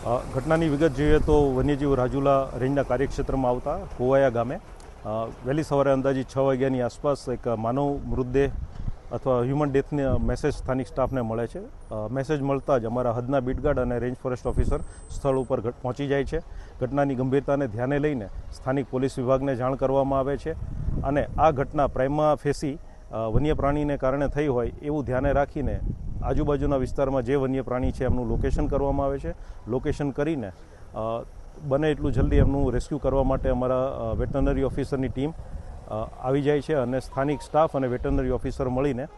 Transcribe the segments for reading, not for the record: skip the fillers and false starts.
ઘટનાની વિગત જોઈએ તો વન્યજીવ રાજુલા રેન્જના કાર્યક્ષેત્રમાં આવતા કોવાયા ગામે વહેલી સવારે અંદાજિત 6 વાગ્યાની આસપાસ એક માનવ મૃતદેહ અથવા હ્યુમન ડેથની મેસેજ સ્થાનિક સ્ટાફને મળે છે. મેસેજ મળતા જ અમારા હદના બીટગાર્ડ અને રેન્જ ફોરેસ્ટ ઓફિસર સ્થળ ઉપર પહોંચી જાય છે. ઘટનાની ગંભીરતાને ધ્યાને લઈને સ્થાનિક પોલીસ વિભાગને જાણ કરવામાં આવે છે અને આ ઘટના પ્રાઇમા ફેસી વન્ય પ્રાણીને કારણે થઈ હોય એવું ધ્યાને રાખીને આજુબાજુના વિસ્તારમાં જે વન્ય પ્રાણી છે એમનું લોકેશન કરવામાં આવે છે. લોકેશન કરીને બને એટલું જલ્દી એમનું રેસ્ક્યુ કરવા માટે અમારા વેટરનરી ઓફિસરની ટીમ આવી જાય છે અને સ્થાનિક સ્ટાફ અને વેટરનરી ઓફિસર મળીને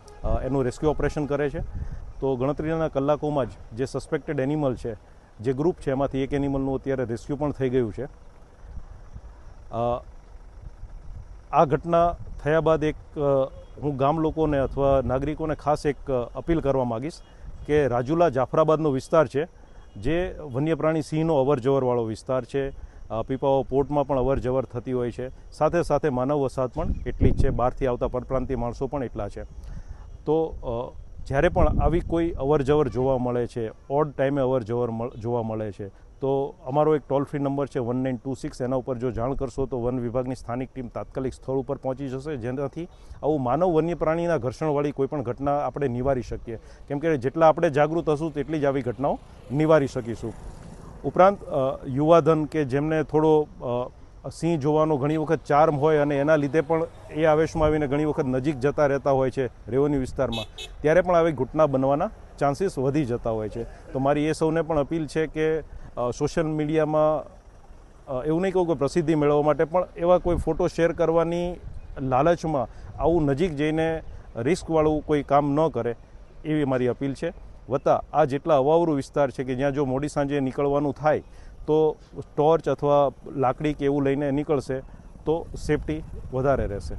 એનું રેસ્ક્યુ ઓપરેશન કરે છે. તો ગણતરીના કલાકોમાં જ જે સસ્પેક્ટેડ એનિમલ છે, જે ગ્રુપ છે, એમાંથી એક એનિમલનું અત્યારે રેસ્ક્યુ પણ થઈ ગયું છે. આ ઘટના થયા બાદ હું ગામ લોકોને અથવા નાગરિકોને ખાસ એક અપીલ કરવા માગીશ કે રાજુલા જાફરાબાદનો વિસ્તાર છે, જે વન્ય પ્રાણી સિંહનો અવર જવરવાળો વિસ્તાર છે. પીપાવાવ પોર્ટમાં પણ અવર જવર થતી હોય છે. સાથે સાથે માનવ વસાહત પણ એટલી જ છે. બહારથી આવતા પરપ્રાંતીય માણસો પણ એટલા છે. તો જ્યારે પણ આવી કોઈ અવર જવર જોવા મળે છે, ઓડ ટાઈમે અવર જવર જોવા મળે છે, તો અમારો એક ટોલ ફ્રી નંબર છે 1926, એના ઉપર જો જાણ કરશો તો વન વિભાગની સ્થાનિક ટીમ તાત્કાલિક સ્થળ ઉપર પહોંચી જશે, જેનાથી આવું માનવ વન્ય પ્રાણીના ઘર્ષણવાળી કોઈ પણ ઘટના આપણે નિવારી શકીએ. કેમ કે જેટલા આપણે જાગૃત હશું તેટલી જ આવી ઘટનાઓ નિવારી શકીશું. ઉપરાંત યુવાધન કે જેમને થોડો સિંહ જોવાનો ઘણી વખત ચાર્મ હોય અને એના લીધે પણ એ આવેશમાં આવીને ઘણી વખત નજીક જતા રહેતા હોય છે રેવન્યુ વિસ્તારમાં, ત્યારે પણ આવી ઘટના બનવાના ચાન્સીસ વધી જતા હોય છે. તો મારી એ સૌને પણ અપીલ છે કે સોશિયલ મીડિયામાં એવું નહીં કહું કે પ્રસિદ્ધિ મેળવવા માટે, પણ એવા કોઈ ફોટો શેર કરવાની લાલચમાં આવું નજીક જઈને રિસ્કવાળું કોઈ કામ ન કરે એવી મારી અપીલ છે. વત્તા આ જેટલા અવાવરું વિસ્તાર છે કે જ્યાં જો મોડી સાંજે નીકળવાનું થાય તો ટોર્ચ અથવા લાકડી કે એવું લઈને નીકળશે તો સેફટી વધારે રહેશે.